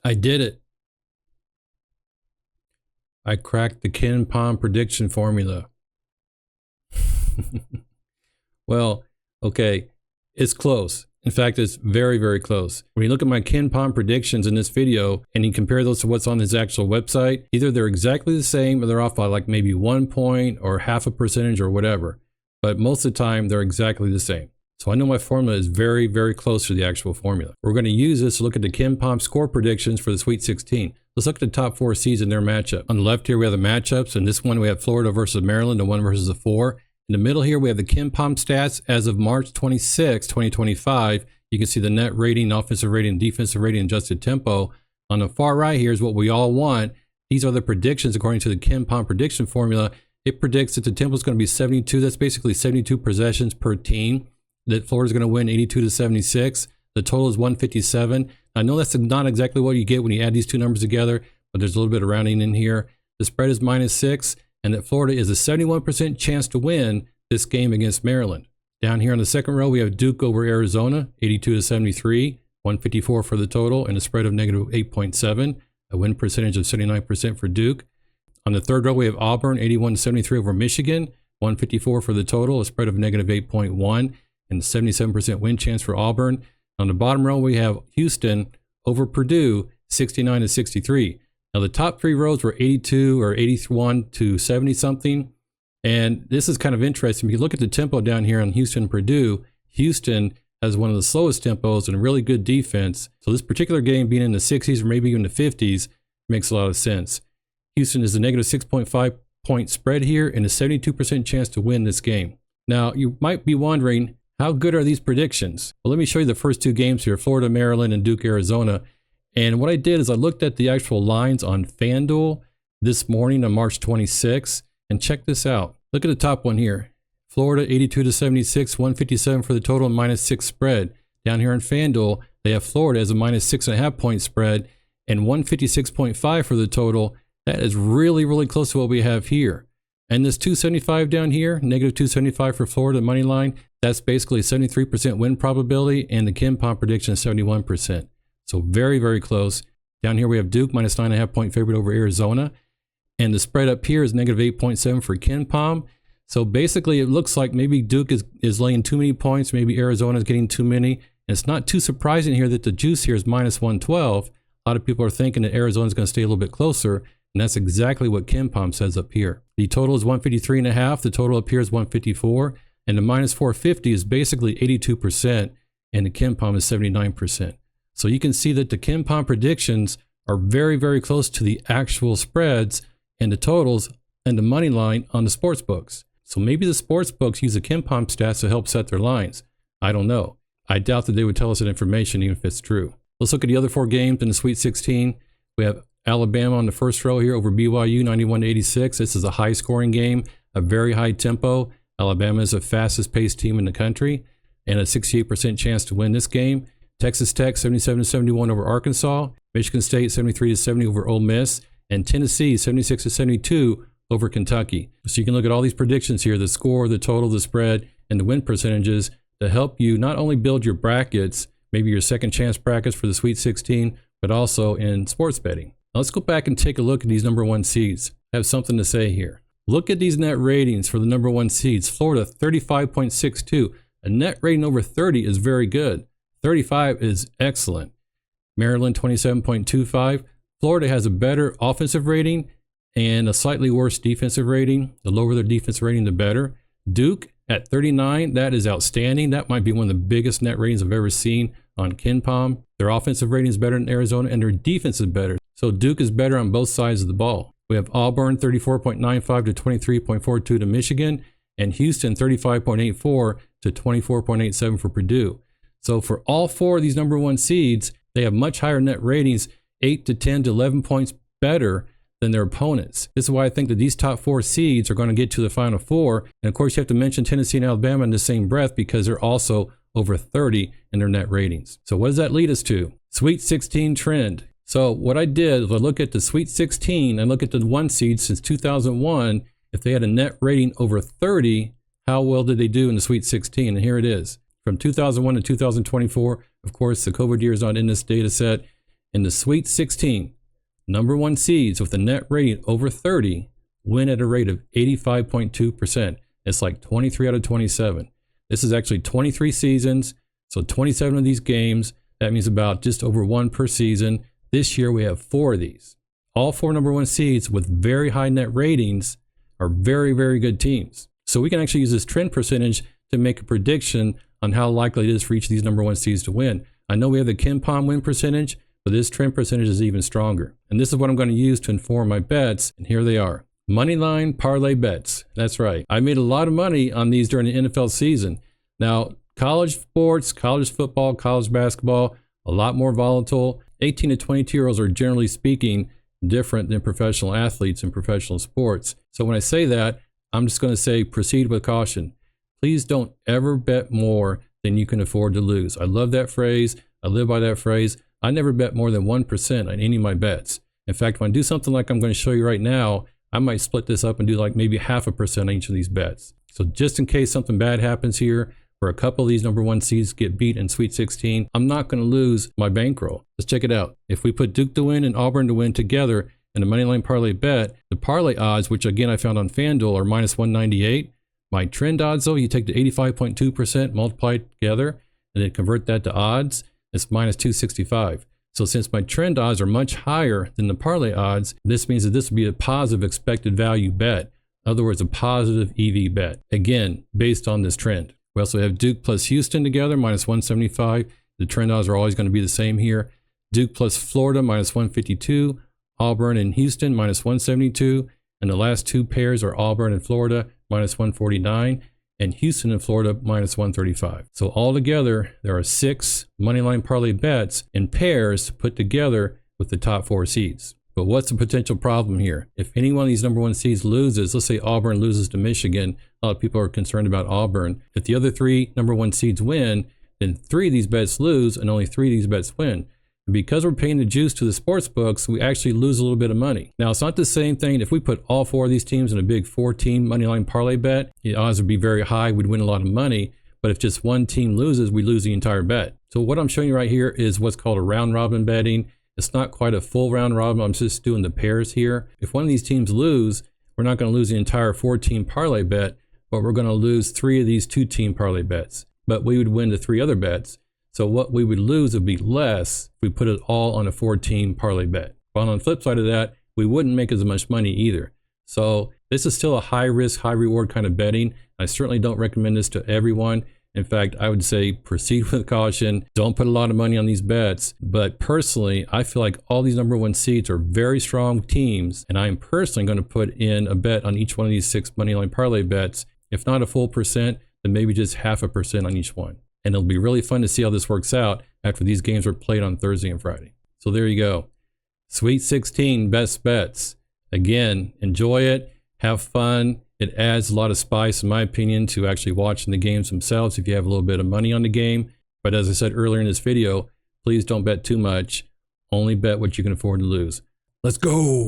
I did it. I cracked the Kenpom prediction formula. Well, okay, it's close. In fact, it's very, very close. When you look at my Kenpom predictions in this video and you compare those to what's on his actual website, either they're exactly the same or they're off by like maybe 1 point or half a percentage or whatever. But most of the time, they're exactly the same. So I know my formula is very, very close to the actual formula. We're going to use this to look at the Kenpom score predictions for the Sweet 16. Let's look at the top 4 seeds in their matchup. On the left here, we have the matchups. And this one, we have Florida versus Maryland, the 1 versus the 4. In the middle here, we have the Kenpom stats as of March 26, 2025. You can see the net rating, offensive rating, defensive rating, adjusted tempo. On the far right here is what we all want. These are the predictions according to the Kenpom prediction formula. It predicts that the tempo is going to be 72. That's basically 72 possessions per team. That Florida's going to win 82-76. The total is 157. I know that's not exactly what you get when you add these two numbers together, but there's a little bit of rounding in here. The spread is -6, and that Florida is a 71% chance to win this game against Maryland. Down here on the second row, we have Duke over Arizona, 82-73, 154 for the total, and a spread of -8.7, a win percentage of 79% for Duke. On the third row, we have Auburn, 81-73 over Michigan, 154 for the total, a spread of -8.1, and 77% win chance for Auburn. On the bottom row, we have Houston over Purdue, 69-63. Now, the top 3 rows were 82 or 81 to 70 something. And this is kind of interesting. If you look at the tempo down here on Houston-Purdue, Houston has one of the slowest tempos and really good defense. So this particular game being in the 60s or maybe even the 50s makes a lot of sense. Houston is a -6.5 point spread here and a 72% chance to win this game. Now, you might be wondering, how good are these predictions? Well, let me show you the first 2 games here, Florida, Maryland, and Duke, Arizona. And what I did is I looked at the actual lines on FanDuel this morning on March 26, and check this out. Look at the top one here. Florida, 82-76, 157 for the total, and -6 spread. Down here on FanDuel, they have Florida as a -6.5 point spread and 156.5 for the total. That is really, really close to what we have here. And this 275 down here, -275 for Florida money line, that's basically 73% win probability, and the Kenpom prediction is 71%. So very, very close. Down here we have Duke, -9.5 point favorite over Arizona. And the spread up here is -8.7 for Kenpom. So basically it looks like maybe Duke is laying too many points, maybe Arizona is getting too many. And it's not too surprising here that the juice here is -112. A lot of people are thinking that Arizona is going to stay a little bit closer. And that's exactly what Kenpom says up here. The total is 153.5. The total up here is 154. And the -450 is basically 82%. And the Kenpom is 79%. So you can see that the Kenpom predictions are very, very close to the actual spreads and the totals and the money line on the sports books. So maybe the sports books use the Kenpom stats to help set their lines. I don't know. I doubt that they would tell us that information even if it's true. Let's look at the other 4 games in the Sweet 16. We have Alabama on the first row here over BYU, 91-86. This is a high scoring game, a very high tempo. Alabama is the fastest paced team in the country and a 68% chance to win this game. Texas Tech, 77-71 over Arkansas. Michigan State, 73-70 over Ole Miss. And Tennessee, 76-72 over Kentucky. So you can look at all these predictions here, the score, the total, the spread, and the win percentages to help you not only build your brackets, maybe your second chance brackets for the Sweet 16, but also in sports betting. Now let's go back and take a look at these number 1 seeds. I have something to say here. Look at these net ratings for the number 1 seeds. Florida, 35.62. A net rating over 30 is very good. 35 is excellent. Maryland, 27.25. Florida has a better offensive rating and a slightly worse defensive rating. The lower their defensive rating, the better. Duke at 39, that is outstanding. That might be one of the biggest net ratings I've ever seen on Kenpom. Their offensive rating is better than Arizona, and their defense is better. So Duke is better on both sides of the ball. We have Auburn, 34.95 to 23.42 to Michigan, and Houston, 35.84 to 24.87 for Purdue. So for all 4 of these number 1 seeds, they have much higher net ratings, 8 to 10 to 11 points better than their opponents. This is why I think that these top 4 seeds are going to get to the Final 4. And of course, you have to mention Tennessee and Alabama in the same breath because they're also over 30 in their net ratings. So what does that lead us to? Sweet 16 trend. So what I did is I look at the Sweet 16 and look at the 1 seed since 2001. If they had a net rating over 30, how well did they do in the Sweet 16? And here it is. From 2001 to 2024, of course, the COVID year is not in this data set. In the Sweet 16, number 1 seeds with a net rating over 30 win at a rate of 85.2%. It's like 23 out of 27. This is actually 23 seasons, so 27 of these games. That means about just over 1 per season. This year we have 4 of these. All 4 number 1 seeds with very high net ratings are very, very good teams. So we can actually use this trend percentage to make a prediction on how likely it is for each of these number 1 seeds to win. I know we have the Kenpom win percentage, but this trend percentage is even stronger. And this is what I'm going to use to inform my bets, and here they are. Moneyline parlay bets. That's right. I made a lot of money on these during the NFL season. Now, college sports, college football, college basketball, a lot more volatile. 18 to 22-year-olds are generally speaking different than professional athletes in professional sports. So when I say that, I'm just going to say proceed with caution. Please don't ever bet more than you can afford to lose. I love that phrase. I live by that phrase. I never bet more than 1% on any of my bets. In fact, when I do something like I'm going to show you right now, I might split this up and do like maybe 0.5% on each of these bets. So just in case something bad happens here, or a couple of these number 1 seeds get beat in Sweet 16, I'm not going to lose my bankroll. Let's check it out. If we put Duke to win and Auburn to win together in a Moneyline parlay bet, the parlay odds, which again I found on FanDuel, are minus 198. My trend odds, though, you take the 85.2%, multiply it together, and then convert that to odds, it's minus 265. So since my trend odds are much higher than the parlay odds, this means that this would be a positive expected value bet. In other words, a positive EV bet. Again, based on this trend. We also have Duke plus Houston together, minus 175. The trend odds are always going to be the same here. Duke plus Florida, minus 152. Auburn and Houston, minus 172. And the last 2 pairs are Auburn and Florida, minus 149. And Houston and Florida, minus 135. So altogether, there are 6 Moneyline parlay bets in pairs put together with the top 4 seeds. But what's the potential problem here? If any one of these number 1 seeds loses, let's say Auburn loses to Michigan, a lot of people are concerned about Auburn. If the other 3 number 1 seeds win, then 3 of these bets lose and only 3 of these bets win. And because we're paying the juice to the sports books, we actually lose a little bit of money. Now, it's not the same thing. If we put all 4 of these teams in a big 4-team Moneyline parlay bet, the odds would be very high. We'd win a lot of money. But if just one team loses, we lose the entire bet. So what I'm showing you right here is what's called a round robin betting. It's not quite a full round robin. I'm just doing the pairs here. If one of these teams lose, we're not going to lose the entire 4-team parlay bet, but we're going to lose 3 of these 2-team parlay bets. But we would win the 3 other bets. So what we would lose would be less if we put it all on a 4-team parlay bet. But on the flip side of that, we wouldn't make as much money either. So this is still a high risk, high reward kind of betting. I certainly don't recommend this to everyone. In fact, I would say proceed with caution. Don't put a lot of money on these bets. But personally, I feel like all these number 1 seeds are very strong teams. And I'm personally going to put in a bet on each one of these 6 Moneyline parlay bets. If not a full percent, then maybe just 0.5% on each one. And it'll be really fun to see how this works out after these games are played on Thursday and Friday. So there you go. Sweet 16 best bets. Again, enjoy it. Have fun. It adds a lot of spice, in my opinion, to actually watching the games themselves if you have a little bit of money on the game. But as I said earlier in this video, please don't bet too much. Only bet what you can afford to lose. Let's go.